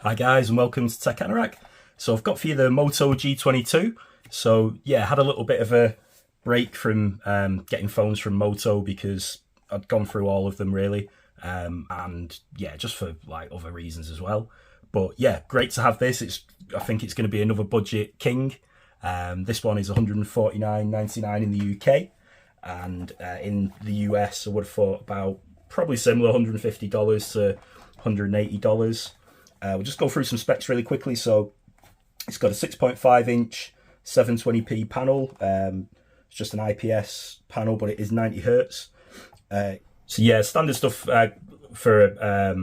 Hi guys and welcome to techanorakuk. So I've got for you the Moto G22. So yeah, had a little bit of a break from getting phones from Moto because I'd gone through all of them really, and yeah, just for like other reasons as well. But yeah, great to have this. I think it's going to be another budget king. This one is $149.99 in the UK, and in the US I would have thought about probably similar, $150 to $180. We'll just go through some specs really quickly. So it's got a 6.5 inch 720p panel. It's just an IPS panel, but it is 90 hertz. So yeah, standard stuff for a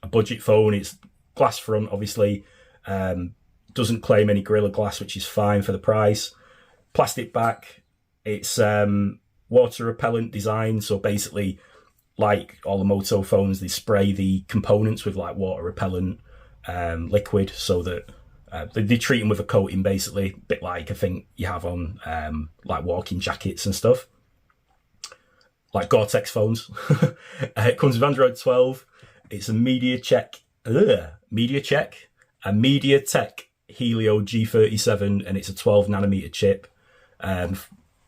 budget phone. It's glass front, obviously. Doesn't claim any Gorilla Glass, which is fine for the price. Plastic back. It's water repellent design. So basically, like all the Moto phones, they spray the components with like water repellent liquid, so that they treat them with a coating, basically, a bit like I think you have on like walking jackets and stuff, like Gore-Tex phones. It comes with Android 12. It's a MediaTek Helio G37, and it's a 12 nanometer chip.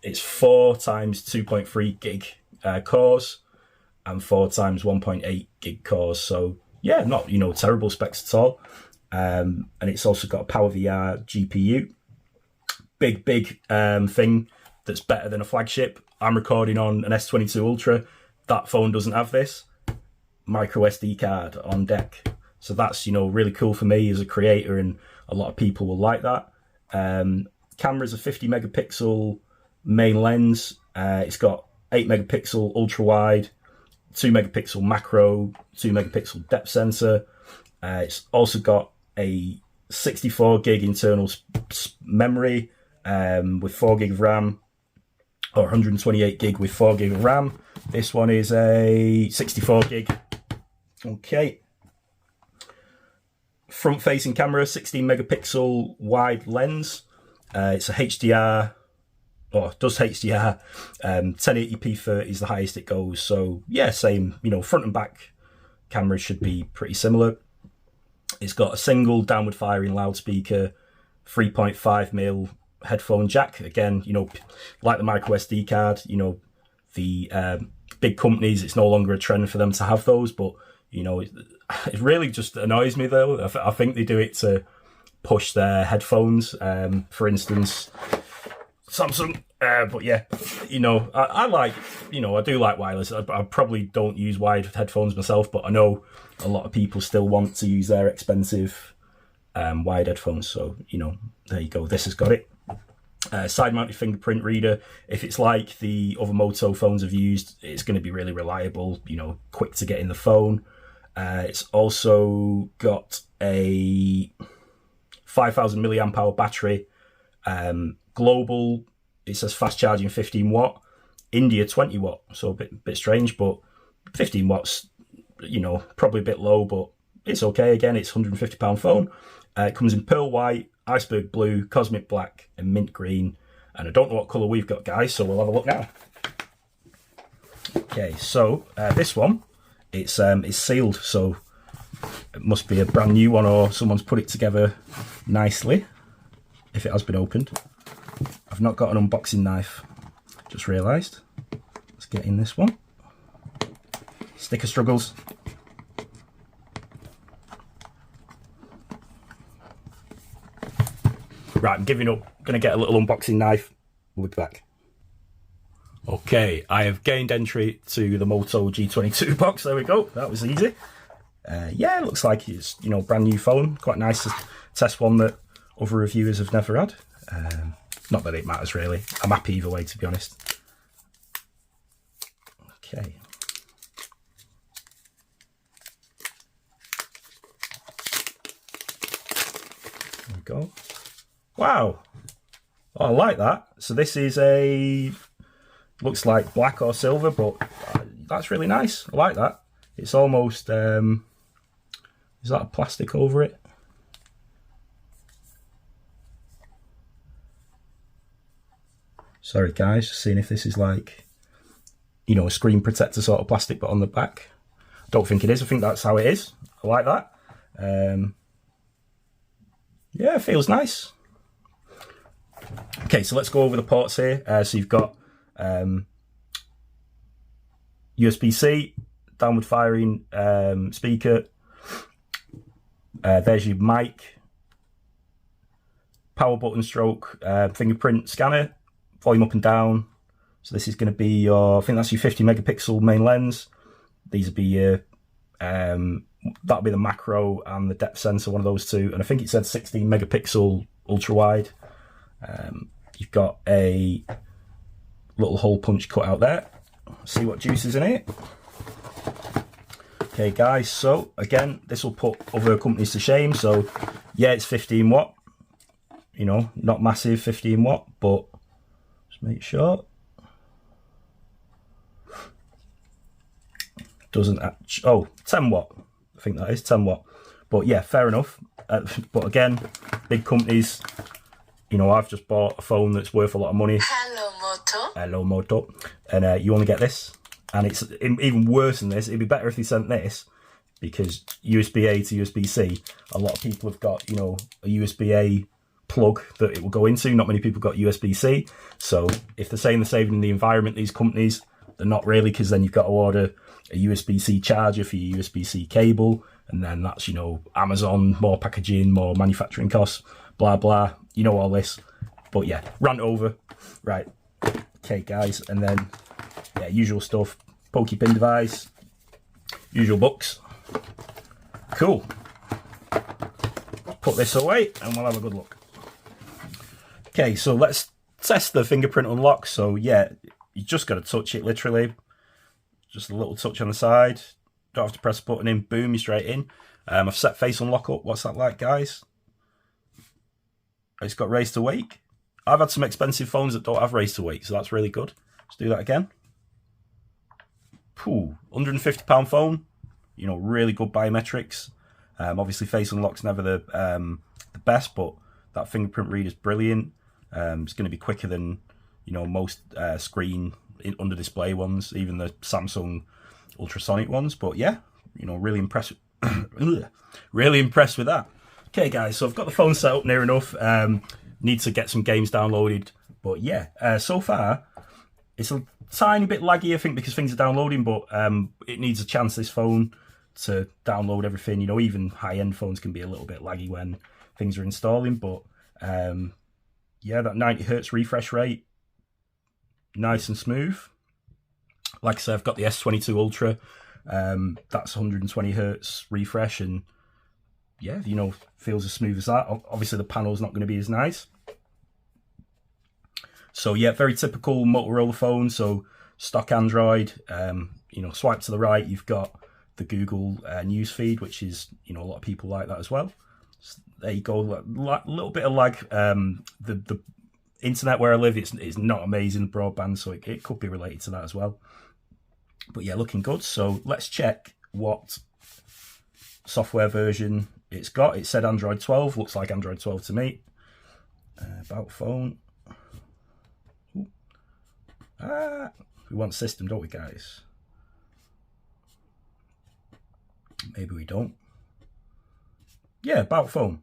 It's 4 times 2.3 gig cores and 4 times 1.8 gig cores. So yeah, not terrible specs at all. And it's also got a PowerVR GPU. Big thing that's better than a flagship. I'm recording on an S22 Ultra. That phone doesn't have this. Micro SD card on deck. So that's really cool for me as a creator, and a lot of people will like that. Camera's a 50 megapixel main lens. It's got 8 megapixel ultra wide, 2 megapixel macro, 2 megapixel depth sensor. It's also got a 64 gig internal memory with 4 gig of RAM, or 128 gig with 4 gig of RAM. This one is a 64 gig. Okay. Front facing camera, 16 megapixel wide lens. It's a HDR. Or does HDR, 1080p 30 is the highest it goes. So yeah, same, front and back cameras should be pretty similar. It's got a single downward firing loudspeaker, 3.5mm headphone jack. Again, like the micro SD card, the big companies, it's no longer a trend for them to have those, but it really just annoys me though. I think they do it to push their headphones. For instance, Samsung, but yeah, I like, I do like wireless. I probably don't use wired headphones myself, but I know a lot of people still want to use their expensive wired headphones. So, there you go. This has got it. Side-mounted fingerprint reader. If it's like the other Moto phones I've used, it's going to be really reliable, quick to get in the phone. It's also got a 5,000 milliamp hour battery. Global, it says fast charging 15 watt, India 20 watt, so a bit strange, but 15 watts, probably a bit low, but it's okay. Again, it's £150 phone. It comes in pearl white, iceberg blue, cosmic black, and mint green. And I don't know what colour we've got, guys, so we'll have a look now. Okay, so this one, it's sealed, so it must be a brand new one, or someone's put it together nicely, if it has been opened. I've not got an unboxing knife, just realised. Let's get in this one. Sticker struggles. Right, I'm giving up. Gonna get a little unboxing knife. We'll be back. Okay, I have gained entry to the Moto G22 box. There we go. That was easy. Yeah, it looks like it's brand new phone. Quite nice to test one that other reviewers have never had. Not that it matters really. I'm happy either way, to be honest. Okay. There we go. Wow. Oh, I like that. So this is looks like black or silver, but that's really nice. I like that. It's almost, is that a plastic over it? Sorry guys, just seeing if this is like, a screen protector sort of plastic, but on the back. Don't think it is, I think that's how it is. I like that. Yeah, it feels nice. Okay, so let's go over the ports here. So you've got USB-C, downward firing speaker. There's your mic, power button stroke, fingerprint scanner, volume up and down. So this is going to be your, I think that's your 50 megapixel main lens. These will be your, that'll be the macro and the depth sensor, one of those two. And I think it said 16 megapixel ultra wide. You've got a little hole punch cut out there. See what juice is in it. Okay guys, so again, this will put other companies to shame. So yeah, it's 15 watt, you know, not massive 15 watt, but just make sure. Doesn't actually, oh, 10 watt. I think that is 10 watt. But yeah, fair enough. But again, big companies, you know, I've just bought a phone that's worth a lot of money. Hello, Moto. Hello, Moto. And you only get this. And it's even worse than this. It'd be better if they sent this, because USB-A to USB-C, a lot of people have got, you know, a USB-A plug that it will go into. Not many people got USB-C. So if they're saying they're saving the environment, these companies, they're not really, because then you've got to order a USB-C charger for your USB-C cable. And then that's, you know, Amazon, more packaging, more manufacturing costs, blah, blah. You know all this. But yeah, rant over. Right. Okay, guys. And then, yeah, usual stuff. Pokey pin device. Usual books. Cool. Put this away and we'll have a good look. Okay, so let's test the fingerprint unlock. So yeah, you just got to touch it literally. Just a little touch on the side. Don't have to press a button in. Boom, you're straight in. I've set face unlock up. What's that like, guys? It's got raise to wake. I've had some expensive phones that don't have raise to wake, so that's really good. Let's do that again. Ooh, £150 phone. You know, really good biometrics. Obviously, face unlock's never the best, but that fingerprint reader is brilliant. It's going to be quicker than, you know, most screen under display ones, even the Samsung ultrasonic ones. But yeah, you know, really impressed. Really impressed with that. Okay, guys, so I've got the phone set up near enough. Need to get some games downloaded, but yeah, so far it's a tiny bit laggy, I think, because things are downloading. But it needs a chance, this phone, to download everything. You know, even high-end phones can be a little bit laggy when things are installing. But yeah, that 90 hertz refresh rate, nice and smooth. Like I said, I've got the S22 Ultra. That's 120 hertz refresh, and yeah, you know, feels as smooth as that. Obviously, the panel's not going to be as nice. So yeah, very typical Motorola phone. So stock Android. You know, swipe to the right, you've got the Google news feed, which is, you know, a lot of people like that as well. So there you go. A little bit of lag. The internet where I live, it's not amazing, broadband, so it could be related to that as well. But yeah, looking good. So let's check what software version it's got. It said Android 12. Looks like Android 12 to me. About phone. We want system, don't we, guys? Maybe we don't. Yeah, about phone.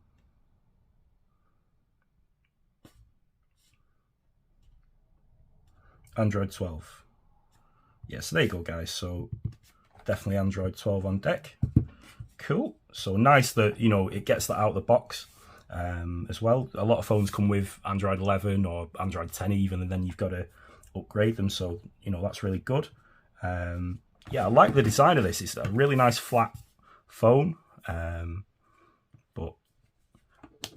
Android 12. Yeah, so there you go, guys. So definitely Android 12 on deck. Cool. So nice that, you know, it gets that out of the box as well. A lot of phones come with Android 11 or Android 10 even, and then you've got to upgrade them. So, you know, that's really good. Yeah, I like the design of this. It's a really nice flat phone. But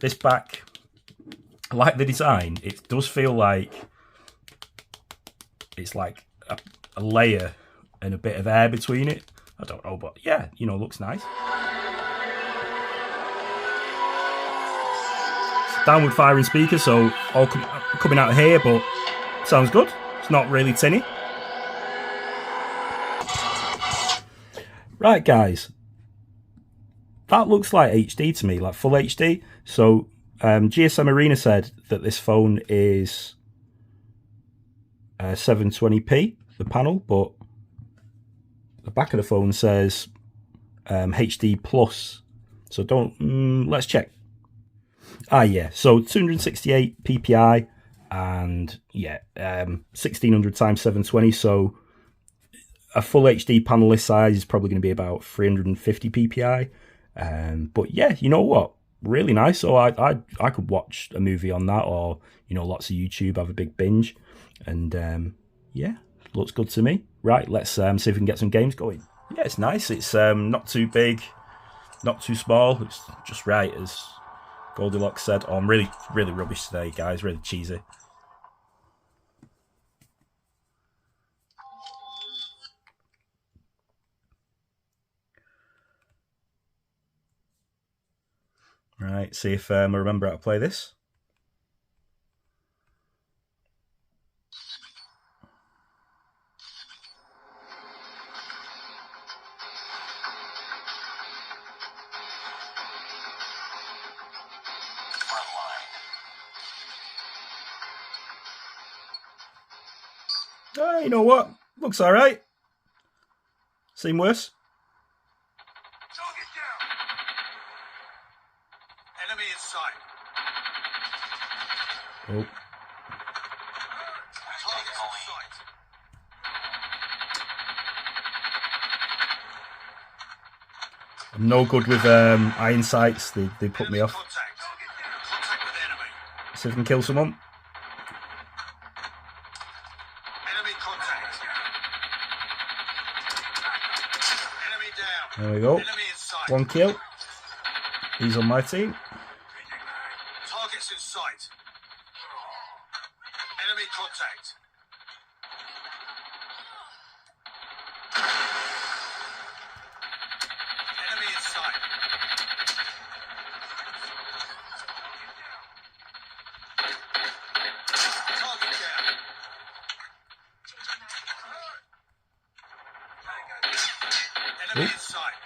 this back, I like the design. It does feel like it's like a layer and a bit of air between it. I don't know, but yeah, you know, looks nice. Downward firing speaker, so all coming out of here, but sounds good. It's not really tinny. Right, guys, that looks like HD to me, like full HD. So GSM Arena said that this phone is 720p, the panel, but the back of the phone says HD plus. So don't, let's check. Ah, yeah. So 268 PPI and yeah, 1600 times 720. So a full HD panel this size is probably going to be about 350 PPI. But yeah, you know what? Really nice. So I could watch a movie on that, or you know, lots of YouTube, have a big binge, and yeah, looks good to me. Right, let's see if we can get some games going. Yeah, it's nice. It's not too big, not too small. It's just right, as Goldilocks said. Oh, I'm really rubbish today, guys. Really cheesy. Right, see if I remember how to play this. You know what? Looks all right. Seen worse. Target down. Enemy in sight. Oh. Target in sight. I'm no good with iron sights. They put me off. Contact. Contact with enemy. See if I can kill someone. Enemy contact. Enemy down. There we go. Enemy in sight. One kill. He's on my team. Targets in sight. Enemy contact. Enemy in sight. Target down. Enemy in sight.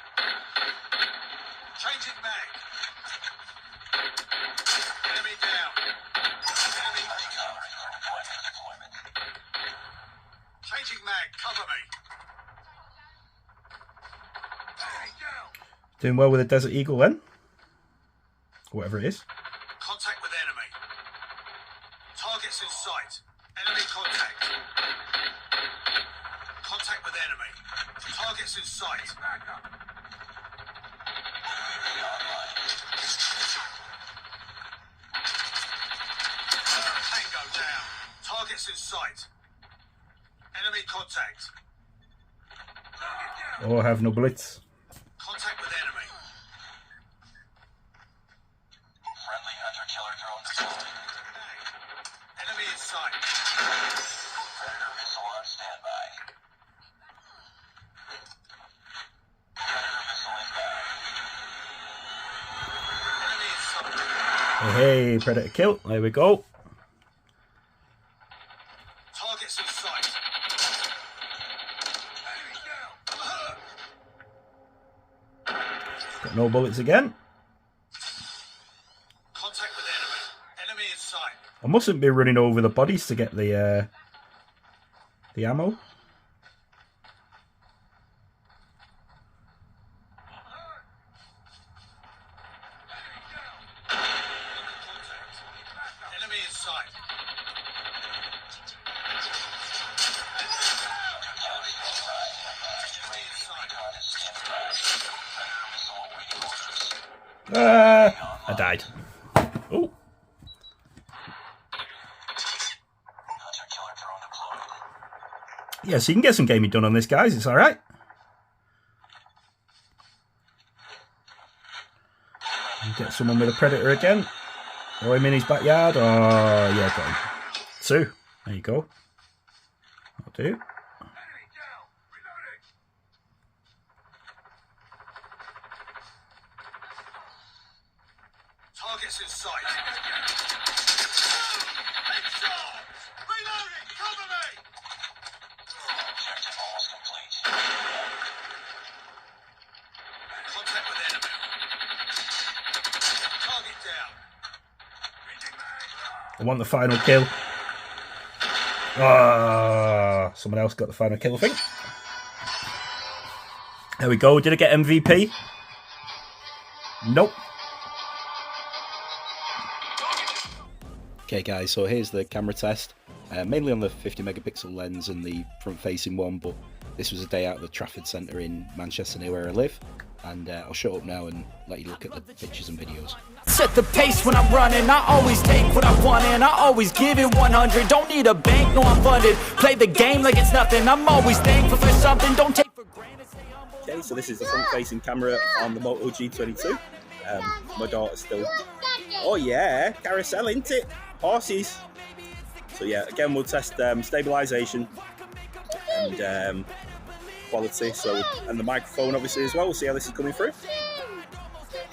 Changing mag. Enemy down. Enemy changing mag. Cover me. Enemy down. Doing well with a Desert Eagle then. Whatever it is. Contact with enemy. Targets in sight. Enemy contact. Contact with enemy. Targets in sight. Tango down. Targets in sight. Enemy contact. Oh, I have no bullets. Contact with enemy. Friendly hunter-killer drone deployed. Enemy in sight. Predator missile on standby. Predator missile inbound. Enemy in sight. Hey, Predator kill. There we go. Targets in sight. Enemy down. Got no bullets again. Contact with enemy. Enemy in sight. I mustn't be running over the bodies to get the ammo. Contact. Enemy in sight. Enemy in sight. I died. Oh. Hunter-killer drone deployed. Yeah, so you can get some gaming done on this, guys. It's all right. Get someone with a Predator again. Throw him in his backyard. Oh, yeah, got him. Two. There you go. That'll do. Enemy down. Reloading. Targets in sight. Headshot. Reloading. Cover me. Objective almost complete. Contact with enemy. Target down. I want the final kill. Ah, someone else got the final kill, I think. There we go. Did I get MVP? Nope. Okay guys, so here's the camera test, mainly on the 50 megapixel lens and the front facing one, but this was a day out at the Trafford Centre in Manchester near where I live, and I'll shut up now and let you look at the pictures and videos. Set the pace when I'm running, I always take what I want and I always give it 100, don't need a bank, no I'm funded, play the game like it's nothing, I'm always thankful for something, don't take for granted, stay humble. Okay, so this is the front facing camera on the Moto G22. My daughter's still, oh yeah, carousel, isn't it? Horses. So yeah, again we'll test stabilisation and quality, so, and the microphone obviously as well. We'll see how this is coming through.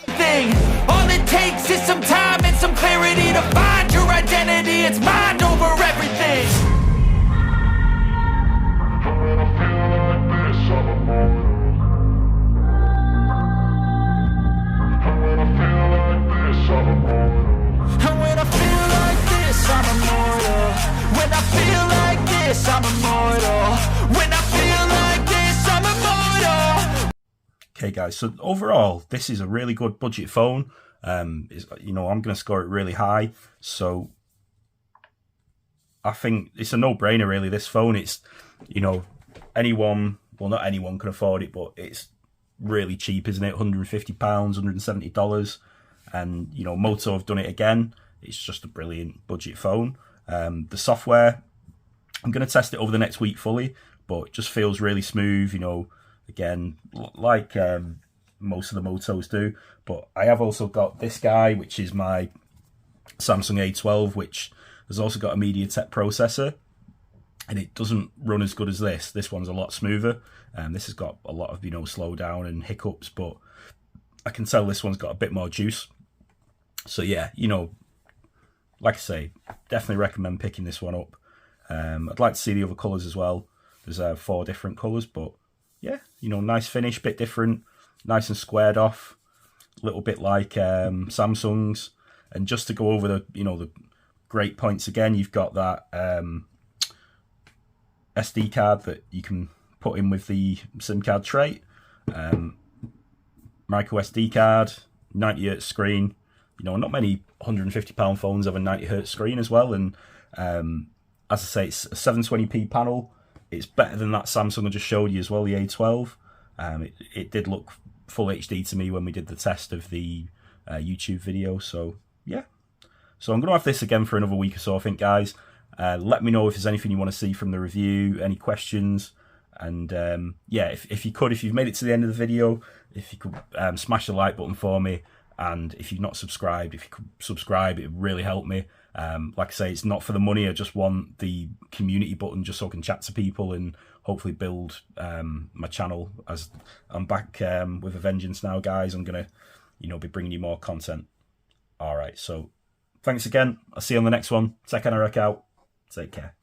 All it takes is some time and some clarity to find your identity. It's mind over everything. And when I feel like this, I'm immortal. When I feel like this, I'm immortal. When I feel like this, I'm immortal. Okay guys, so overall this is a really good budget phone. You know, I'm going to score it really high, so I think it's a no-brainer really, this phone. It's, you know, anyone, well not anyone can afford it, but it's really cheap, isn't it? £150, $170, and you know, Moto have done it again. It's just a brilliant budget phone. The software, I'm going to test it over the next week fully, but it just feels really smooth, you know, again, like most of the Motos do. But I have also got this guy, which is my Samsung A12, which has also got a MediaTek processor, and it doesn't run as good as this. This one's a lot smoother, and this has got a lot of, you know, slowdown and hiccups, but I can tell this one's got a bit more juice. So yeah, you know, like I say, definitely recommend picking this one up. I'd like to see the other colours as well. There's 4 different colours, but yeah, you know, nice finish, bit different, nice and squared off, a little bit like Samsung's. And just to go over the, you know, the great points again, you've got that SD card that you can put in with the SIM card tray, micro SD card, 90Hz screen. You know, not many £150 phones have a 90Hz screen as well, and as I say, it's a 720p panel. It's better than that Samsung I just showed you as well, the A12. It did look full HD to me when we did the test of the YouTube video, so yeah. So I'm going to have this again for another week or so, I think, guys. Let me know if there's anything you want to see from the review, any questions, and yeah, if you could, if you've made it to the end of the video, if you could smash the like button for me, and if you've not subscribed, if you could subscribe, it would really help me. Like I say, it's not for the money. I just want the community button just so I can chat to people and hopefully build my channel. As I'm back with a vengeance now, guys. I'm gonna, you know, be bringing you more content. All right, so thanks again. I'll see you on the next one. Techanorakuk. Take care.